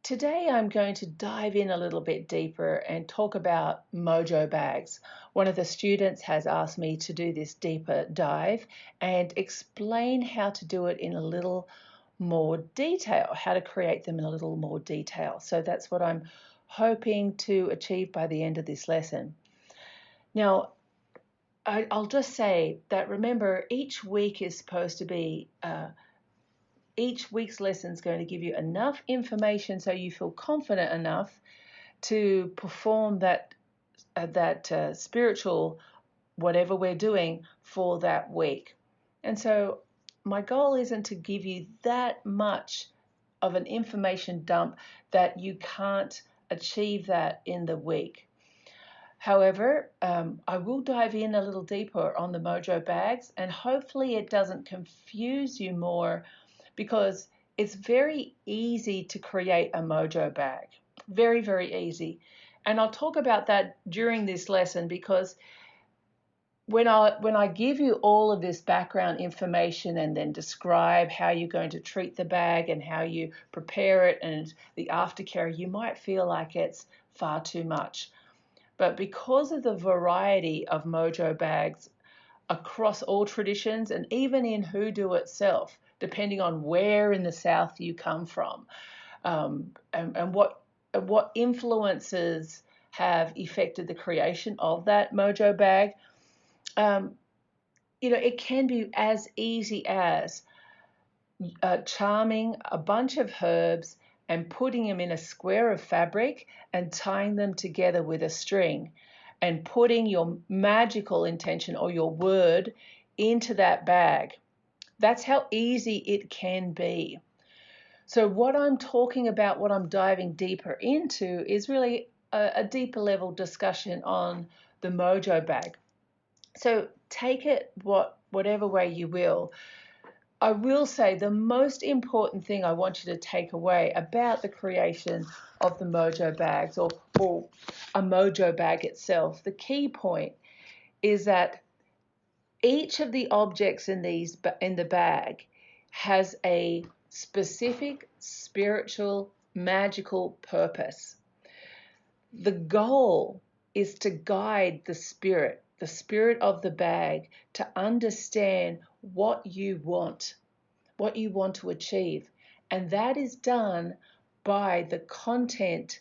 Today I'm going to dive in a little bit deeper and talk about Mojo bags. One of the students has asked me to do this deeper dive and explain how to do it in a little more detail, how to create them in a little more detail. So that's what I'm hoping to achieve by the end of this lesson. Now, I'll just say that remember, each week is supposed to be each week's lesson is going to give you enough information so you feel confident enough to perform that spiritual whatever we're doing for that week. And so my goal isn't to give you that much of an information dump that you can't achieve that in the week. However, I will dive in a little deeper on the Mojo bags, and hopefully it doesn't confuse you more, because it's very easy to create a Mojo bag. Very, very easy. And I'll talk about that during this lesson, because when I give you all of this background information and then describe how you're going to treat the bag and how you prepare it and the aftercare, you might feel like it's far too much. But because of the variety of Mojo bags across all traditions and even in Hoodoo itself, depending on where in the South you come from, and what influences have affected the creation of that Mojo bag, it can be as easy as charming a bunch of herbs and putting them in a square of fabric and tying them together with a string and putting your magical intention or your word into that bag. That's how easy it can be. So what I'm talking about, what I'm diving deeper into, is really a deeper level discussion on the Mojo bag. So take it whatever way you will. I will say the most important thing I want you to take away about the creation of the Mojo bags, or a Mojo bag itself, the key point is that each of the objects in the bag has a specific spiritual, magical purpose. The goal is to guide the spirit of the bag, to understand what you want to achieve. And that is done by the content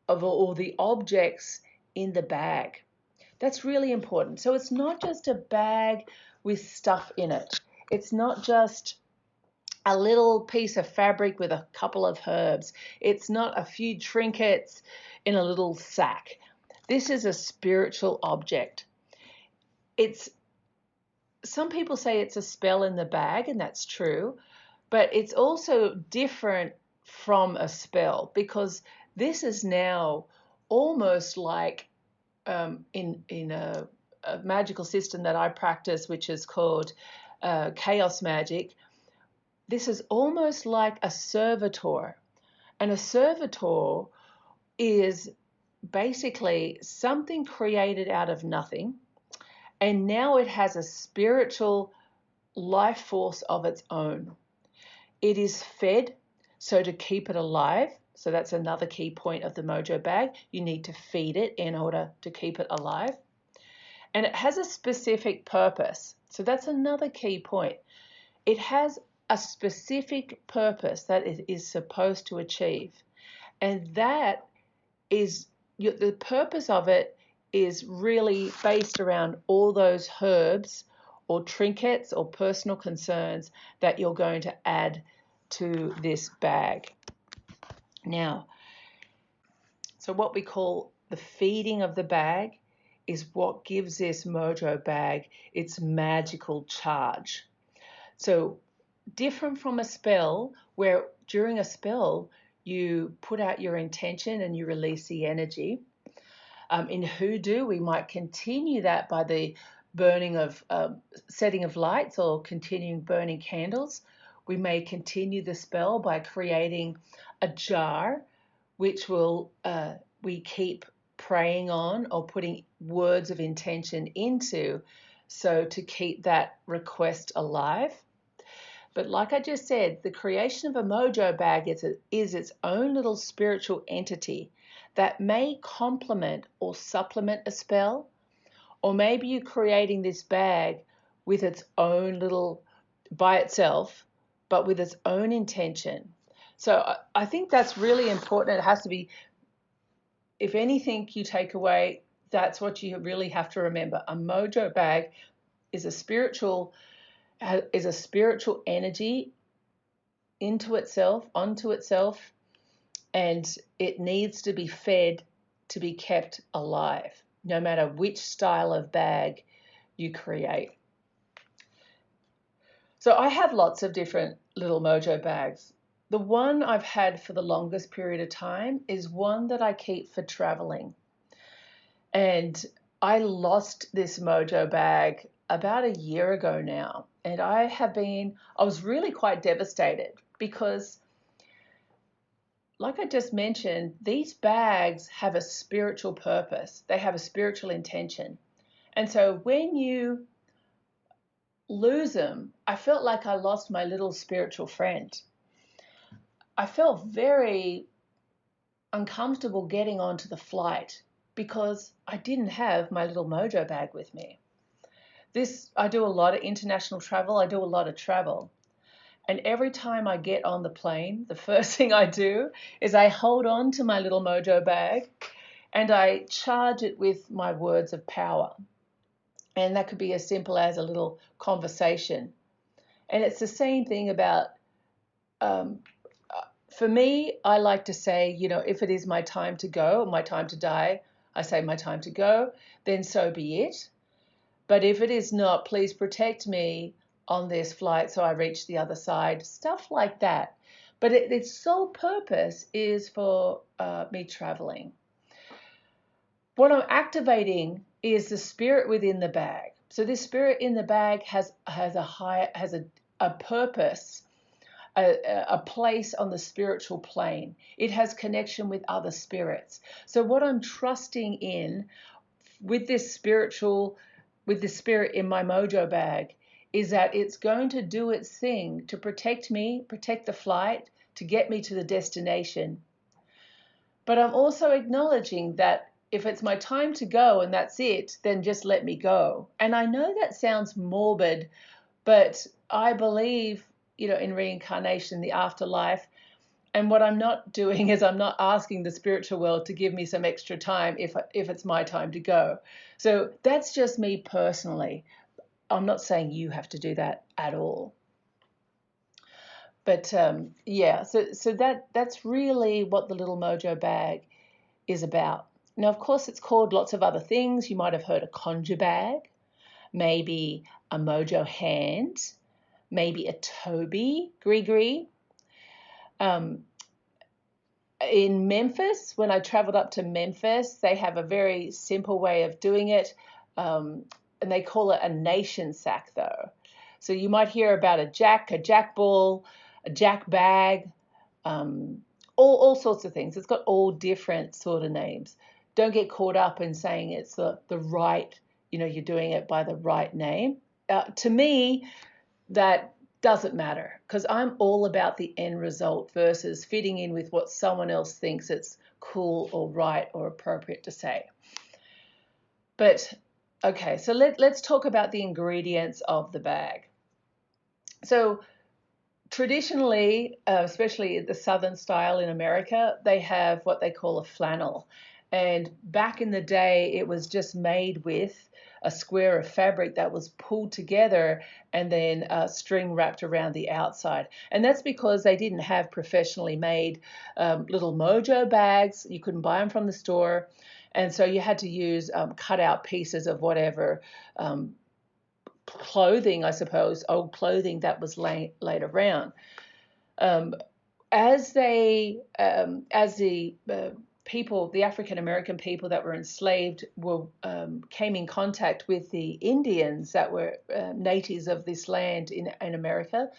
of all the objects in the bag. That's really important. So it's not just a bag with stuff in it. It's not just a little piece of fabric with a couple of herbs. It's not a few trinkets in a little sack. This is a spiritual object. Some people say it's a spell in the bag, and that's true, but it's also different from a spell, because this is now almost like in a magical system that I practice, which is called chaos magic. This is almost like a servitor, and a servitor is basically something created out of nothing, and now it has a spiritual life force of its own. It is fed, so to keep it alive. So that's another key point of the Mojo bag. You need to feed it in order to keep it alive. And it has a specific purpose. So that's another key point. It has a specific purpose that it is supposed to achieve. And that is, the purpose of it is really based around all those herbs or trinkets or personal concerns that you're going to add to this bag. Now, so what we call the feeding of the bag is what gives this Mojo bag its magical charge. So different from a spell, where during a spell you put out your intention and you release the energy. In Hoodoo, we might continue that by the burning of setting of lights or continuing burning candles. We may continue the spell by creating a jar, which we keep praying on or putting words of intention into, so to keep that request alive. But like I just said, the creation of a mojo bag is its own little spiritual entity that may complement or supplement a spell, or maybe you're creating this bag with its own little, by itself, but with its own intention. So I think that's really important. It has to be, if anything you take away, that's what you really have to remember. A mojo bag is a spiritual energy into itself, onto itself, and it needs to be fed to be kept alive, no matter which style of bag you create. So I have lots of different little mojo bags. The one I've had for the longest period of time is one that I keep for traveling. And I lost this mojo bag about a year ago now. And I was really quite devastated because, like I just mentioned, these bags have a spiritual purpose. They have a spiritual intention. And so when you lose them, I felt like I lost my little spiritual friend. I felt very uncomfortable getting onto the flight because I didn't have my little mojo bag with me. I do a lot of international travel. I do a lot of travel. And every time I get on the plane, the first thing I do is I hold on to my little mojo bag and I charge it with my words of power. And that could be as simple as a little conversation. And it's the same thing about, for me, I like to say, if it is my time to go, my time to die, I say my time to go, then so be it. But if it is not, please protect me on this flight so I reach the other side, stuff like that. But its sole purpose is for me traveling. What I'm activating is the spirit within the bag. So this spirit in the bag has a purpose, a place on the spiritual plane. It has connection with other spirits. So what I'm trusting in with this spirit in my mojo bag is that it's going to do its thing to protect me, protect the flight, to get me to the destination. But I'm also acknowledging that if it's my time to go and that's it, then just let me go. And I know that sounds morbid, but I believe, in reincarnation, the afterlife. And what I'm not doing is I'm not asking the spiritual world to give me some extra time if it's my time to go. So that's just me personally. I'm not saying you have to do that at all. But yeah, so that's really what the little mojo bag is about. Now, of course, it's called lots of other things. You might have heard a conjure bag, maybe a mojo hand, maybe a Toby gree. In Memphis, when I traveled up to Memphis, they have a very simple way of doing it, and they call it a nation sack, though. So you might hear about a jack ball, a jack bag, all sorts of things. It's got all different sort of names. Don't get caught up in saying it's the right, you're doing it by the right name. To me, that doesn't matter because I'm all about the end result versus fitting in with what someone else thinks it's cool or right or appropriate to say. But okay, so let's talk about the ingredients of the bag. So traditionally, especially the Southern style in America, they have what they call a flannel. And back in the day, it was just made with a square of fabric that was pulled together and then string wrapped around the outside. And that's because they didn't have professionally made little mojo bags. You couldn't buy them from the store. And so you had to use cut out pieces of whatever clothing, I suppose, old clothing that was laid around. As the people, the African American people that were enslaved, came in contact with the Indians that were natives of this land in America.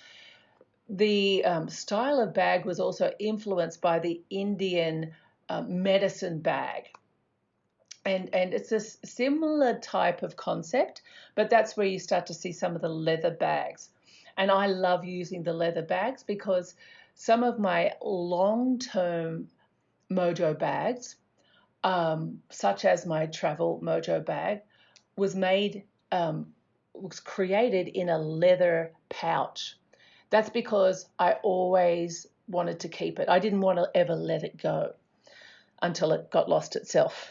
The style of bag was also influenced by the Indian medicine bag. And it's a similar type of concept, but that's where you start to see some of the leather bags. And I love using the leather bags because some of my long-term Mojo bags, such as my travel Mojo bag, was made, was created in a leather pouch. That's because I always wanted to keep it. I didn't want to ever let it go until it got lost itself.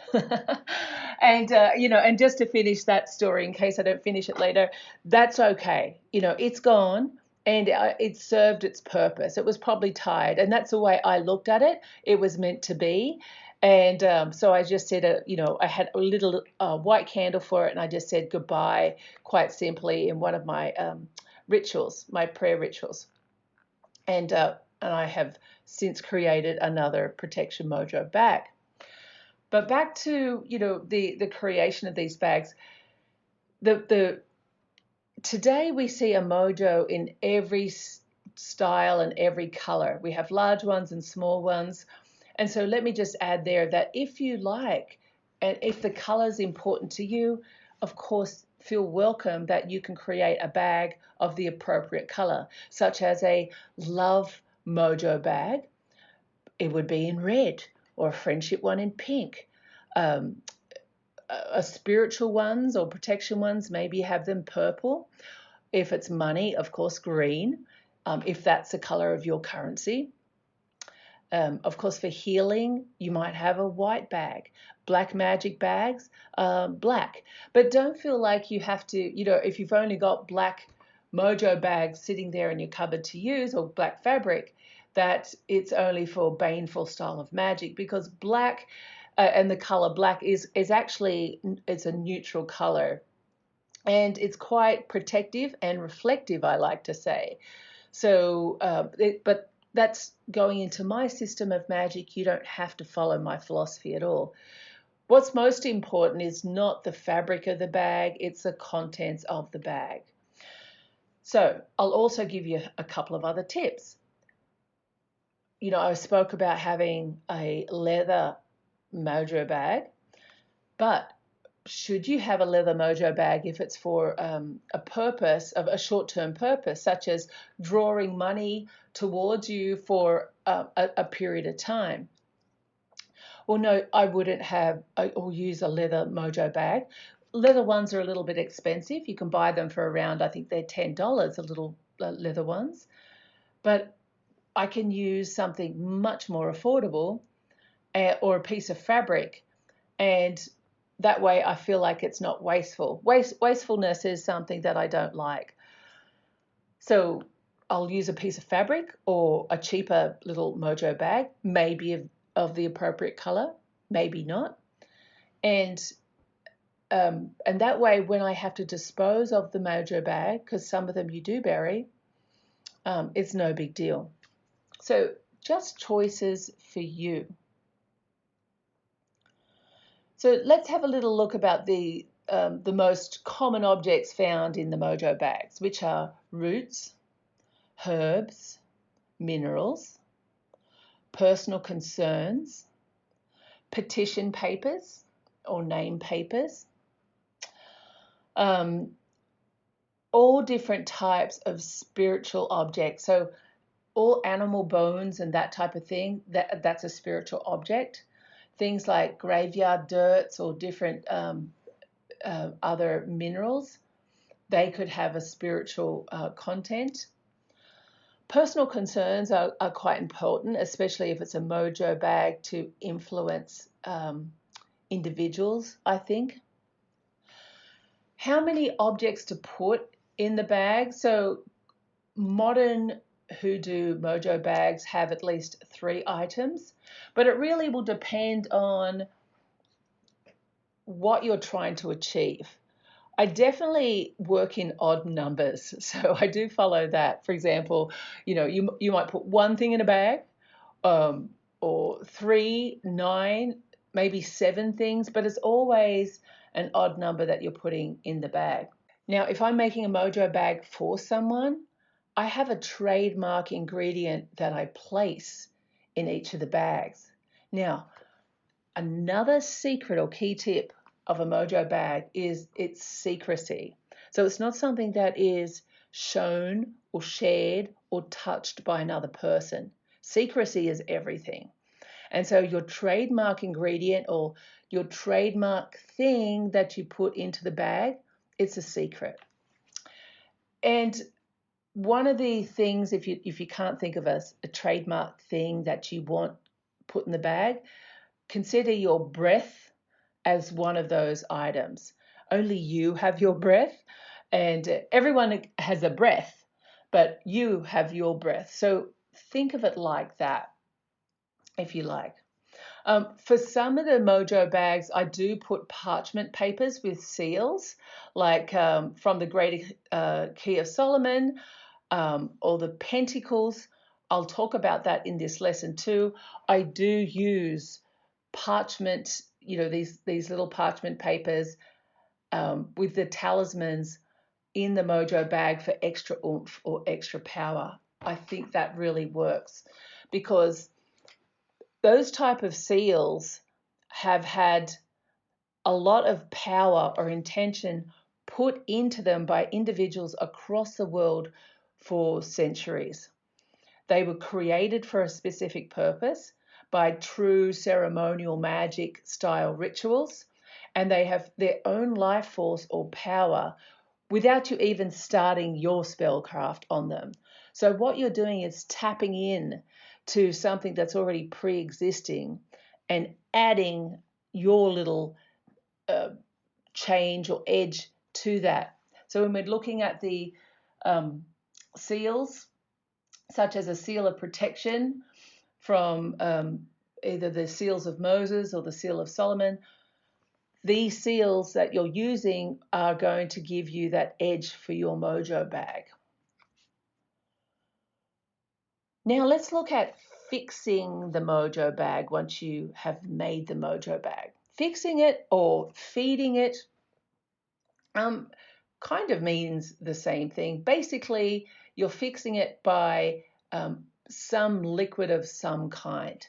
And and just to finish that story, in case I don't finish it later, that's okay. It's gone, and it served its purpose. It was probably tired, and that's the way I looked at it. It was meant to be. And so I just said, I had a little white candle for it, and I just said goodbye quite simply in one of my rituals, my prayer rituals. And I have since created another protection Mojo bag. But back to the creation of these bags. The Today we see a Mojo in every style and every color. We have large ones and small ones. And so let me just add there that if you like, and if the color is important to you, of course, feel welcome that you can create a bag of the appropriate color, such as a love Mojo bag. It would be in red, or a friendship one in pink. Um, a spiritual ones or protection ones, maybe have them purple. If it's money, of course, green, if that's the color of your currency. Of course, for healing, you might have a white bag. Black magic bags, black. But don't feel like you have to, if you've only got black Mojo bags sitting there in your cupboard to use, or black fabric, that it's only for baneful style of magic, because black and the color black is actually, it's a neutral color. And it's quite protective and reflective, I like to say. So, but that's going into my system of magic. You don't have to follow my philosophy at all. What's most important is not the fabric of the bag, it's the contents of the bag. So I'll also give you a couple of other tips. I spoke about having a leather Mojo bag, but should you have a leather Mojo bag if it's for a purpose, of a short-term purpose, such as drawing money towards you for a period of time? Well, no, I wouldn't have or use a leather Mojo bag. Leather ones are a little bit expensive. You can buy them for around, I think they're $10, the little leather ones. But I can use something much more affordable, or a piece of fabric, and that way I feel like it's not wasteful. Wastefulness is something that I don't like. So I'll use a piece of fabric or a cheaper little Mojo bag, maybe of the appropriate color, maybe not. And that way, when I have to dispose of the Mojo bag, because some of them you do bury, it's no big deal. So just choices for you. So let's have a little look about the most common objects found in the Mojo bags, which are roots, herbs, minerals, personal concerns, petition papers or name papers, all different types of spiritual objects. So all animal bones and that type of thing, that's a spiritual object. Things like graveyard dirts or different other minerals, they could have a spiritual content. Personal concerns are quite important, especially if it's a Mojo bag, to influence individuals, I think. How many objects to put in the bag? So modern Hoodoo Mojo bags have at least 3 items, but it really will depend on what you're trying to achieve. I definitely work in odd numbers, so I do follow that. For example, you might put 1 thing in a bag, or 3, 9, maybe 7 things, but it's always an odd number that you're putting in the bag. Now, if I'm making a Mojo bag for someone, I have a trademark ingredient that I place in each of the bags. Now, another secret or key tip of a Mojo bag is its secrecy. So it's not something that is shown or shared or touched by another person. Secrecy is everything. And so your trademark ingredient or your trademark thing that you put into the bag, it's a secret. And one of the things, if you can't think of a trademark thing that you want put in the bag, consider your breath as one of those items. Only you have your breath, and everyone has a breath, but you have your breath. So think of it like that, if you like. For some of the Mojo bags, I do put parchment papers with seals, like from the Great Key of Solomon, or the Pentacles. I'll talk about that in this lesson too. I do use parchment, these little parchment papers with the talismans in the Mojo bag for extra oomph or extra power. I think that really works because those type of seals have had a lot of power or intention put into them by individuals across the world for centuries. They were created for a specific purpose by true ceremonial magic style rituals, and they have their own life force or power without you even starting your spellcraft on them. So what you're doing is tapping in to something that's already pre-existing and adding your little change or edge to that. So when we're looking at the seals, such as a seal of protection from either the seals of Moses or the seal of Solomon, these seals that you're using are going to give you that edge for your Mojo bag. Now let's look at fixing the Mojo bag once you have made the Mojo bag. Fixing it or feeding it kind of means the same thing. Basically, you're fixing it by some liquid of some kind.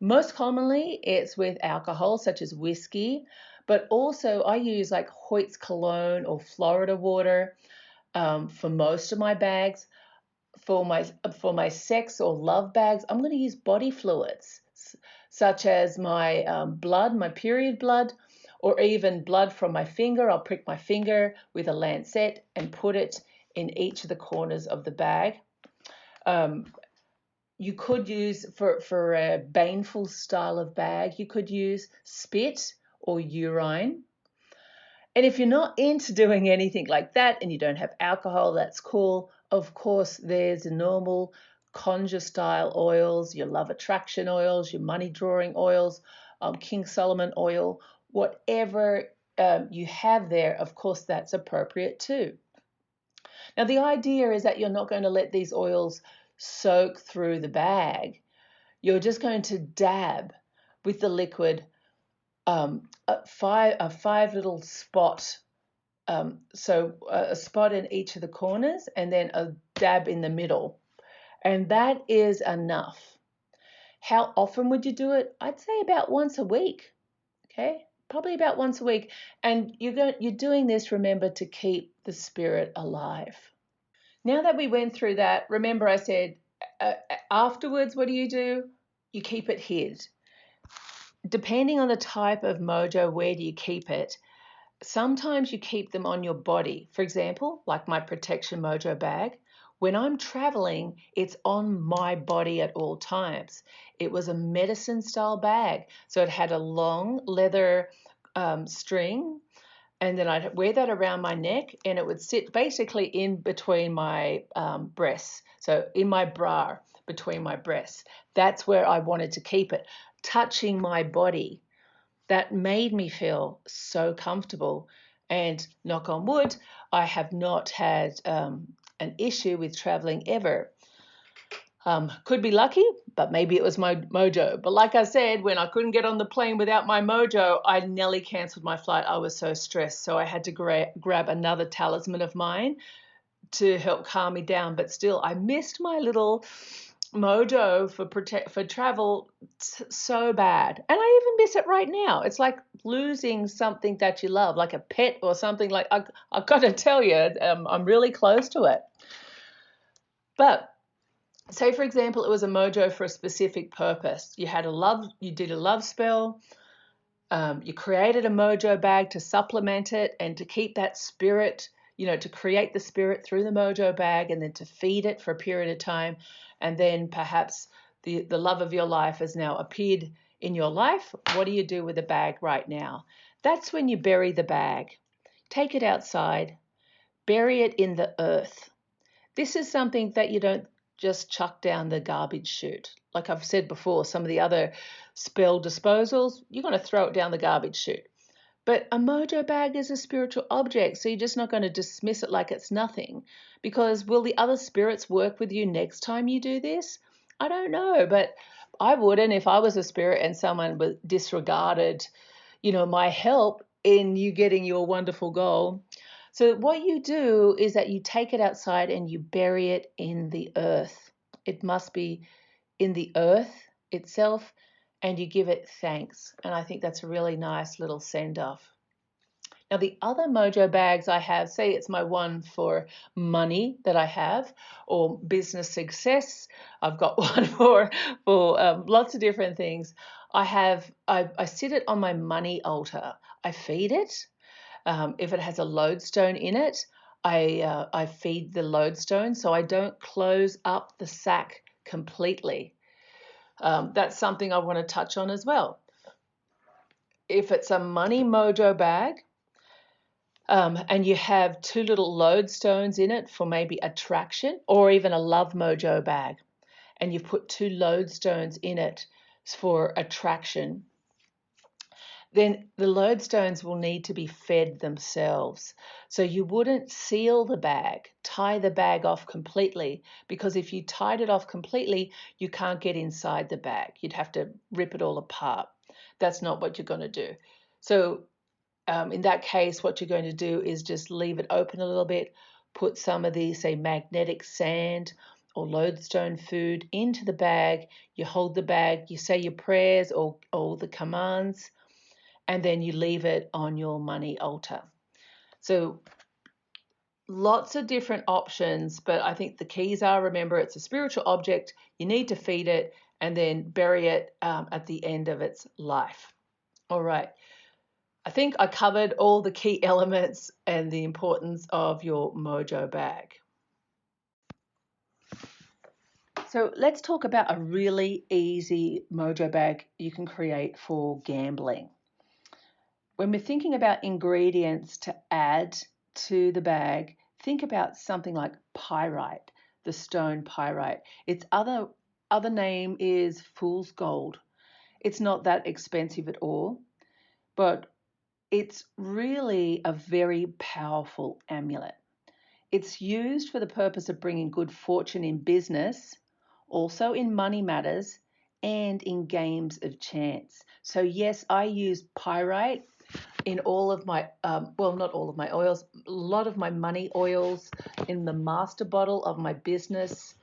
Most commonly, it's with alcohol, such as whiskey, but also I use like Hoyt's cologne or Florida water for most of my bags. For my sex or love bags, I'm going to use body fluids, such as my blood, my period blood, or even blood from my finger. I'll prick my finger with a lancet and put it in each of the corners of the bag. You could use, for a baneful style of bag, you could use spit or urine. And if you're not into doing anything like that and you don't have alcohol, that's cool. Of course, there's the normal Conjure style oils, your love attraction oils, your money drawing oils, King Solomon oil, whatever you have there, of course, that's appropriate too. Now, the idea is that you're not going to let these oils soak through the bag. You're just going to dab with the liquid a five little spot. So a spot in each of the corners and then a dab in the middle. And that is enough. How often would you do it? I'd say about once a week. Okay, probably about once a week. And you're doing this, remember, to keep the spirit alive. Now that we went through that, remember I said afterwards, what do? You keep it hid. Depending on the type of Mojo, where do you keep it? Sometimes you keep them on your body. For example, like my Protection Mojo bag, when I'm traveling, it's on my body at all times. It was a medicine style bag. So it had a long leather string, and then I'd wear that around my neck, and it would sit basically in between my breasts. So in my bra, between my breasts. That's where I wanted to keep it, touching my body. That made me feel so comfortable. And knock on wood, I have not had an issue with traveling ever. Could be lucky, but maybe it was my Mojo. But like I said, when I couldn't get on the plane without my Mojo, I nearly cancelled my flight. I was so stressed. So I had to grab another talisman of mine to help calm me down. But still, I missed my little Mojo for travel so bad, and I even miss it right now. It's like losing something that you love, like a pet or something. Like I've got to tell you, I'm really close to it. But say for example, it was a mojo for a specific purpose. You did a love spell. You created a mojo bag to supplement it and to keep that spirit, to create the spirit through the mojo bag and then to feed it for a period of time. And then perhaps the love of your life has now appeared in your life. What do you do with the bag right now? That's when you bury the bag. Take it outside, bury it in the earth. This is something that you don't just chuck down the garbage chute. Like I've said before, some of the other spell disposals, you're going to throw it down the garbage chute. But a mojo bag is a spiritual object, so you're just not going to dismiss it like it's nothing. Because will the other spirits work with you next time you do this? I don't know, but I wouldn't if I was a spirit and someone disregarded, my help in you getting your wonderful goal. So what you do is that you take it outside and you bury it in the earth. It must be in the earth itself, and you give it thanks. And I think that's a really nice little send off. Now, the other mojo bags I have, say it's my one for money that I have, or business success. I've got one for lots of different things. I sit it on my money altar. I feed it. If it has a lodestone in it, I feed the lodestone, so I don't close up the sack completely. That's something I want to touch on as well. If it's a money mojo bag, and you have two little lodestones in it for maybe attraction, or even a love mojo bag, and you put two lodestones in it for attraction, then the lodestones will need to be fed themselves. So you wouldn't seal the bag, tie the bag off completely, because if you tied it off completely, you can't get inside the bag. You'd have to rip it all apart. That's not what you're going to do. So in that case, what you're going to do is just leave it open a little bit, put some of the, say, magnetic sand or lodestone food into the bag. You hold the bag, you say your prayers or the commands, and then you leave it on your money altar. So lots of different options, but I think the keys are, remember, it's a spiritual object. You need to feed it and then bury it at the end of its life. All right. I think I covered all the key elements and the importance of your mojo bag. So let's talk about a really easy mojo bag you can create for gambling. When we're thinking about ingredients to add to the bag, think about something like pyrite, the stone pyrite. Its other name is fool's gold. It's not that expensive at all, but it's really a very powerful amulet. It's used for the purpose of bringing good fortune in business, also in money matters, and in games of chance. So yes, I use pyrite in all of my, not all of my oils, a lot of my money oils, in the master bottle of my business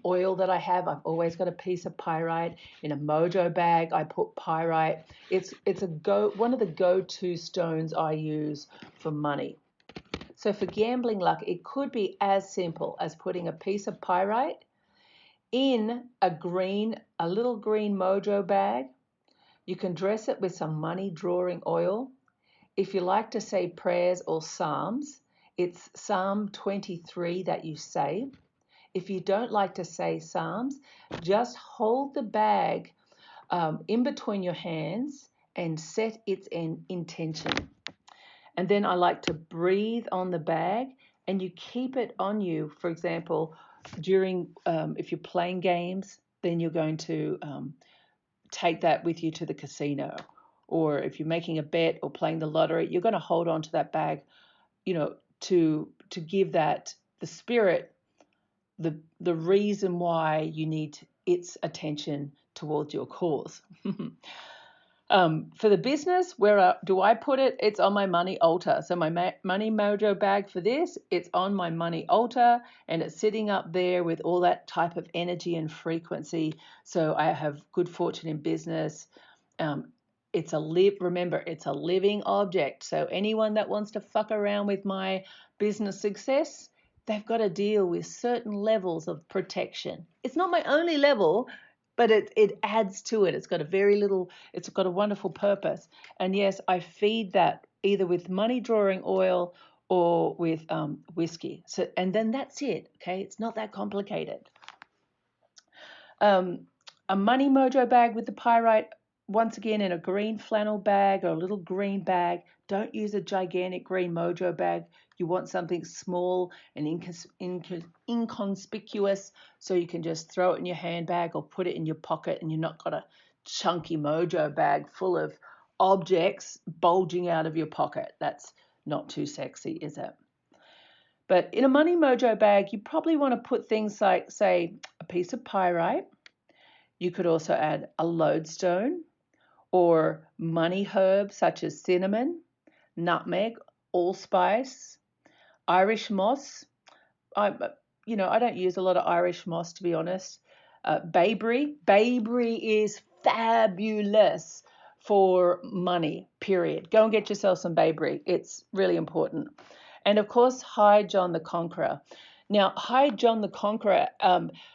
oil that I have. I've always got a piece of pyrite. In a mojo bag, I put pyrite. It's one of the go-to stones I use for money. So for gambling luck, it could be as simple as putting a piece of pyrite in a little green mojo bag. You can dress it with some money drawing oil. If you like to say prayers or psalms, it's Psalm 23 that you say. If you don't like to say psalms, just hold the bag in between your hands and set its intention. And then I like to breathe on the bag, and you keep it on you. For example, during if you're playing games, then you're going to take that with you to the casino. Or if you're making a bet or playing the lottery, you're going to hold on to that bag, to give that the spirit the reason why you need its attention towards your cause. For the business, where do I put it? It's on my money altar. So my money mojo bag for this, it's on my money altar, and it's sitting up there with all that type of energy and frequency. So I have good fortune in business. Remember, it's a living object. So anyone that wants to fuck around with my business success, they've got to deal with certain levels of protection. It's not my only level, but it adds to it. It's got a wonderful purpose. And yes, I feed that either with money drawing oil or with whiskey. So, and then that's it. Okay, it's not that complicated. A money mojo bag with the pyrite, once again in a green flannel bag or a little green bag. Don't use a gigantic green mojo bag. You want something small and inconspicuous, so you can just throw it in your handbag or put it in your pocket, and you're not got a chunky mojo bag full of objects bulging out of your pocket. That's not too sexy, is it? But in a money mojo bag, you probably want to put things like, say, a piece of pyrite. You could also add a lodestone or money herbs such as cinnamon, nutmeg, allspice, Irish moss. I don't use a lot of Irish moss, to be honest. Bayberry. Bayberry is fabulous for money, period. Go and get yourself some bayberry. It's really important. And of course, High John the Conqueror. Now, High John the Conqueror,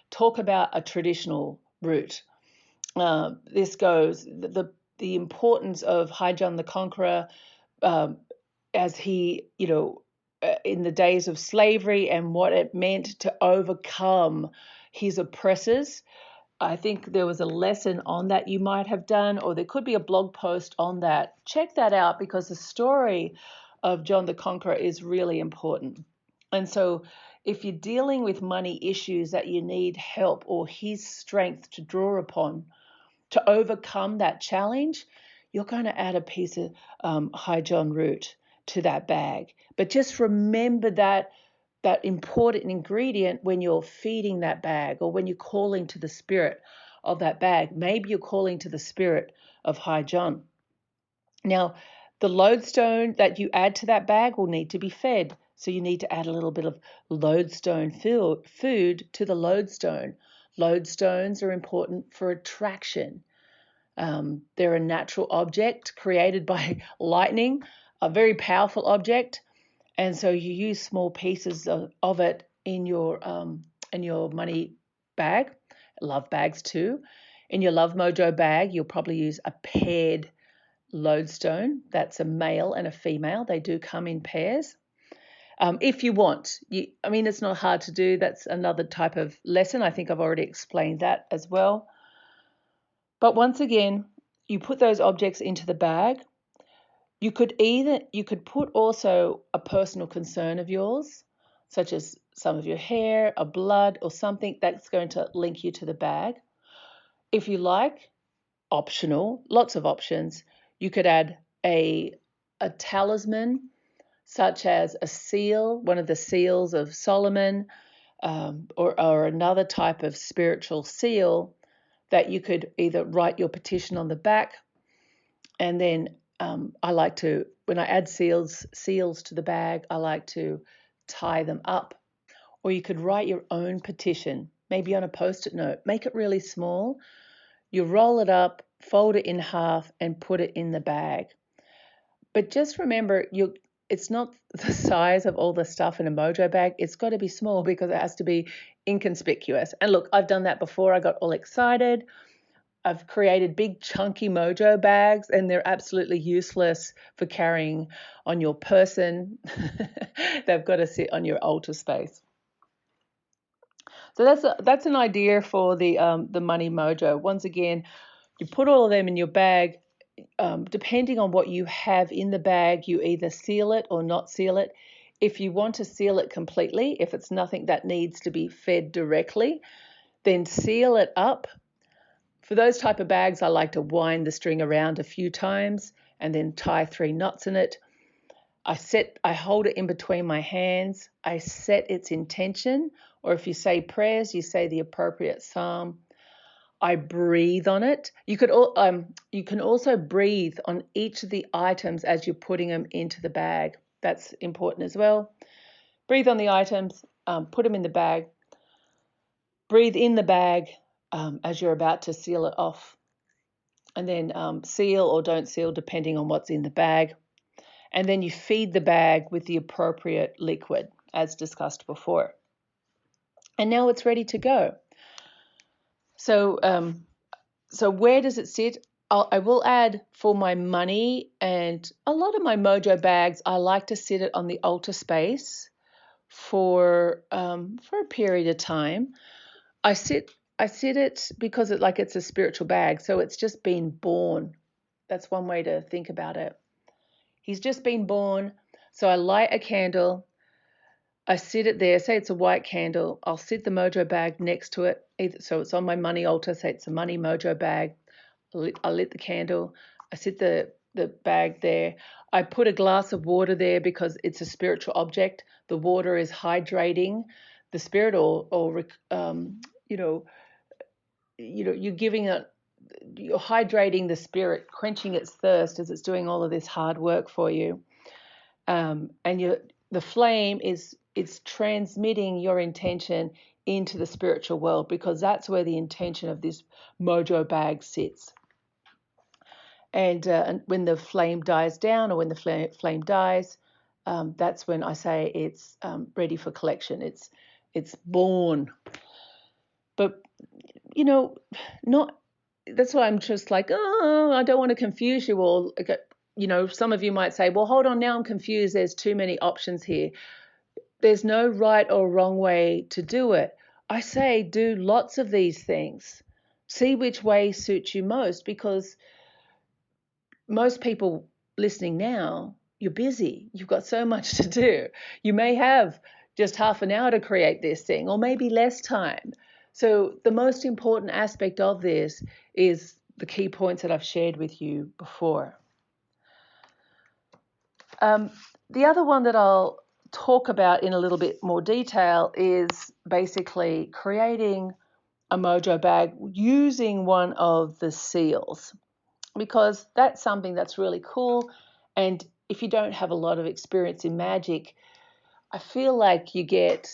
talk about a traditional route. This goes, the importance of High John the Conqueror, as he, in the days of slavery and what it meant to overcome his oppressors. I think there was a lesson on that you might have done, or there could be a blog post on that. Check that out, because the story of John the Conqueror is really important. And so if you're dealing with money issues that you need help or his strength to draw upon to overcome that challenge, you're going to add a piece of High John root to that bag. But just remember that important ingredient when you're feeding that bag, or when you're calling to the spirit of that bag. Maybe you're calling to the spirit of High John. Now, the lodestone that you add to that bag will need to be fed. So you need to add a little bit of lodestone food to the lodestone. Lodestones are important for attraction. They're a natural object created by lightning, a very powerful object. And so you use small pieces of it in your money bag. Love bags too. In your Love Mojo bag, you'll probably use a paired lodestone. That's a male and a female. They do come in pairs. If you want. It's not hard to do. That's another type of lesson. I think I've already explained that as well. But once again, you put those objects into the bag. You could put also a personal concern of yours, such as some of your hair, a blood, or something that's going to link you to the bag. If you like, optional, lots of options. You could add a talisman, such as a seal, one of the seals of Solomon, or another type of spiritual seal that you could either write your petition on the back, and then I like to, when I add seals to the bag, I like to tie them up. Or you could write your own petition, maybe on a Post-it note. Make it really small. You roll it up, fold it in half, and put it in the bag. But just remember, it's not the size of all the stuff in a mojo bag. It's got to be small because it has to be inconspicuous. And look, I've done that before. I got all excited. I've created big chunky mojo bags, and they're absolutely useless for carrying on your person. They've got to sit on your altar space. So that's an idea for the money mojo. Once again, you put all of them in your bag. Depending on what you have in the bag, you either seal it or not seal it. If you want to seal it completely, if it's nothing that needs to be fed directly, then seal it up. For those type of bags, I like to wind the string around a few times and then tie 3 knots in it. I hold it in between my hands. I set its intention, or if you say prayers, you say the appropriate psalm. I breathe on it. You can also breathe on each of the items as you're putting them into the bag. That's important as well. Breathe on the items, put them in the bag. Breathe in the bag as you're about to seal it off. And then seal or don't seal depending on what's in the bag. And then you feed the bag with the appropriate liquid as discussed before. And now it's ready to go. So where does it sit? I will add for my money and a lot of my Mojo bags, I like to sit it on the altar space for a period of time. I sit it because it's a spiritual bag, so it's just been born. That's one way to think about it. He's just been born, so I light a candle. I sit it there, say it's a white candle. I'll sit the Mojo bag next to it. So it's on my money altar, say it's a money Mojo bag. I lit the candle. I sit the bag there. I put a glass of water there because it's a spiritual object. The water is hydrating the spirit, or you're giving it, you're hydrating the spirit, quenching its thirst as it's doing all of this hard work for you. And the flame it's transmitting your intention into the spiritual world, because that's where the intention of this Mojo bag sits. And when the flame dies down, or when the flame dies, that's when I say it's ready for collection. It's born. But not. That's why I'm just like, oh, I don't want to confuse you all. Some of you might say, well, hold on, now I'm confused. There's too many options here. There's no right or wrong way to do it. I say do lots of these things. See which way suits you most, because most people listening now, you're busy. You've got so much to do. You may have just half an hour to create this thing, or maybe less time. So the most important aspect of this is the key points that I've shared with you before. The other one that I'll talk about in a little bit more detail is basically creating a Mojo bag using one of the seals, because that's something that's really cool. And if you don't have a lot of experience in magic, I feel like you get,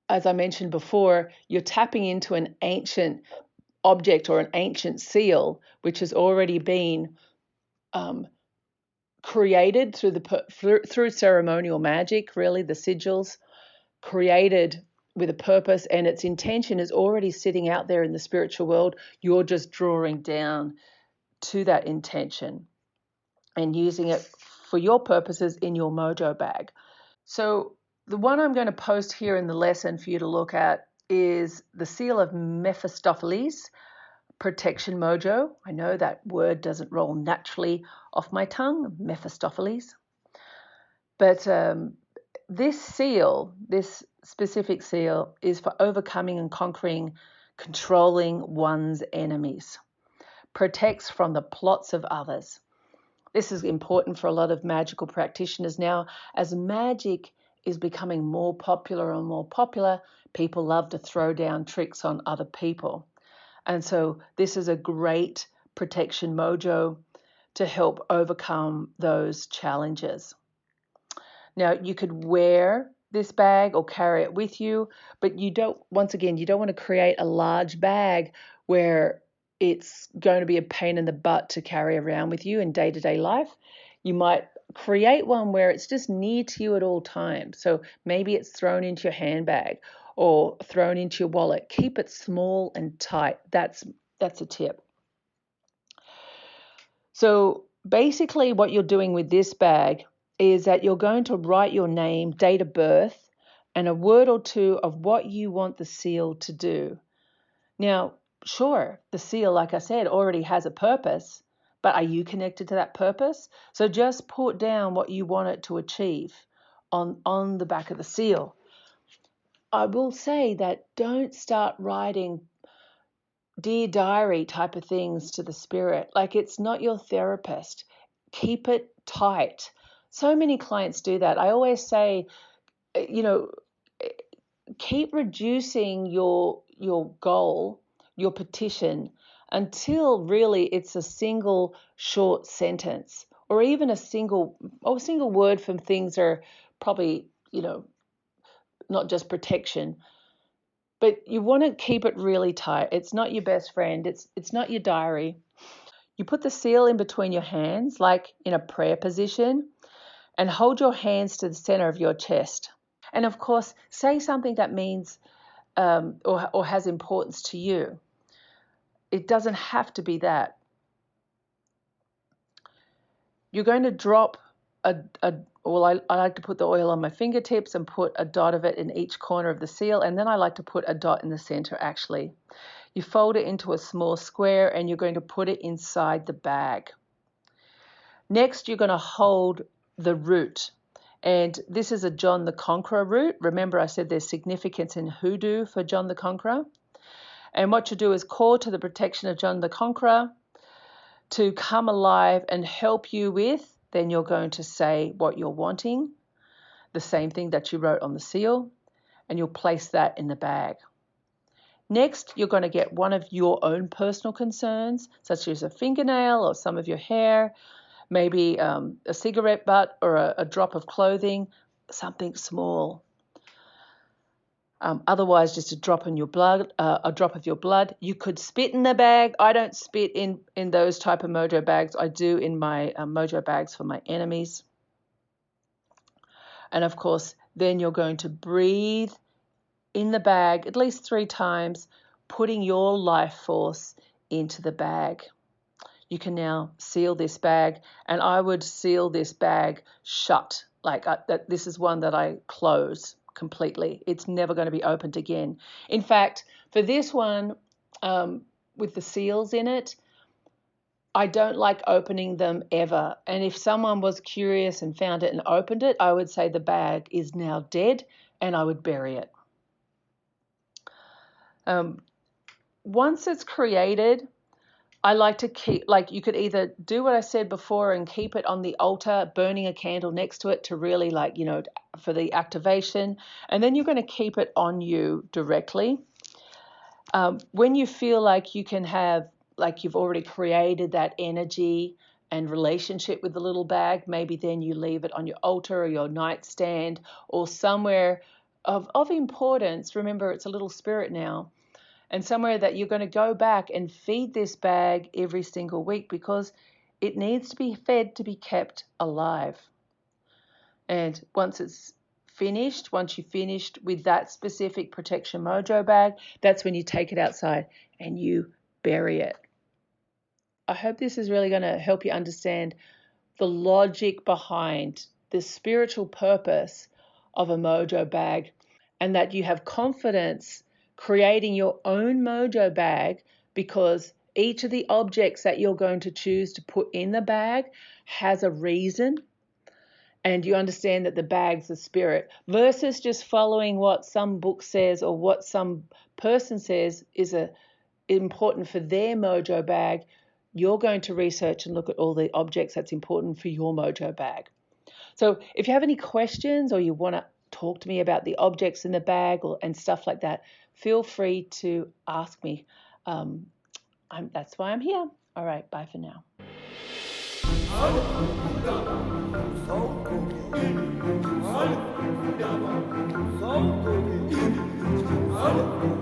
as I mentioned before, you're tapping into an ancient object or an ancient seal, which has already been created through ceremonial magic, really, the sigils, created with a purpose, and its intention is already sitting out there in the spiritual world. You're just drawing down to that intention and using it for your purposes in your Mojo bag. So the one I'm going to post here in the lesson for you to look at is the seal of Mephistopheles, Protection Mojo. I know that word doesn't roll naturally off my tongue, Mephistopheles. But this seal, this specific seal, is for overcoming and conquering, controlling one's enemies. Protects from the plots of others. This is important for a lot of magical practitioners now. As magic is becoming more popular and more popular, people love to throw down tricks on other people. And so this is a great protection mojo to help overcome those challenges. Now, you could wear this bag or carry it with you, but you don't want to create a large bag where it's going to be a pain in the butt to carry around with you in day-to-day life. You might create one where it's just near to you at all times. So maybe it's thrown into your handbag or thrown into your wallet. Keep it small and tight. That's a tip. So basically what you're doing with this bag is that you're going to write your name, date of birth, and a word or two of what you want the seal to do. Now, sure, the seal, like I said, already has a purpose, but are you connected to that purpose? So just put down what you want it to achieve on the back of the seal. I will say that don't start writing Dear Diary type of things to the spirit. Like, it's not your therapist. Keep it tight. So many clients do that. I always say, keep reducing your goal your petition until really it's a single short sentence, or even a single word from things are probably, not just protection. But you want to keep it really tight. It's not your best friend. It's not your diary. You put the seal in between your hands, like in a prayer position, and hold your hands to the center of your chest. And of course, say something that means or has importance to you. It doesn't have to be that. You're going to drop I like to put the oil on my fingertips and put a dot of it in each corner of the seal, and then I like to put a dot in the center actually. You fold it into a small square and you're going to put it inside the bag. Next, you're going to hold the root. And this is a John the Conqueror root. Remember, I said there's significance in Hoodoo for John the Conqueror. And what you do is call to the protection of John the Conqueror to come alive and help you with. Then you're going to say what you're wanting, the same thing that you wrote on the seal, and you'll place that in the bag. Next, you're going to get one of your own personal concerns, such as a fingernail or some of your hair, maybe a cigarette butt or a drop of clothing, something small. Otherwise, just a drop in your blood, a drop of your blood. You could spit in the bag. I don't spit in those type of Mojo bags. I do in my Mojo bags for my enemies. And of course, then you're going to breathe in the bag at least 3 times, putting your life force into the bag. You can now seal this bag, and I would seal this bag shut. Like that. This is one that I close completely. It's never going to be opened again. In fact, for this one, with the seals in it, I don't like opening them ever. And if someone was curious and found it and opened it, I would say the bag is now dead and I would bury it. Once it's created, I like to keep, like you could either do what I said before and keep it on the altar, burning a candle next to it to really for the activation. And then you're going to keep it on you directly. When you feel like you can have, like you've already created that energy and relationship with the little bag, maybe then you leave it on your altar or your nightstand or somewhere of importance. Remember, it's a little spirit now. And somewhere that you're going to go back and feed this bag every single week because it needs to be fed to be kept alive. And once you've finished with that specific protection Mojo bag, that's when you take it outside and you bury it. I hope this is really going to help you understand the logic behind the spiritual purpose of a Mojo bag, and that you have confidence creating your own Mojo bag because each of the objects that you're going to choose to put in the bag has a reason, and you understand that the bag's the spirit versus just following what some book says or what some person says is important for their Mojo bag. You're going to research and look at all the objects that's important for your Mojo bag. So if you have any questions or you want to talk to me about the objects in the bag and stuff like that, feel free to ask me. That's why I'm here. All right, bye for now. So good.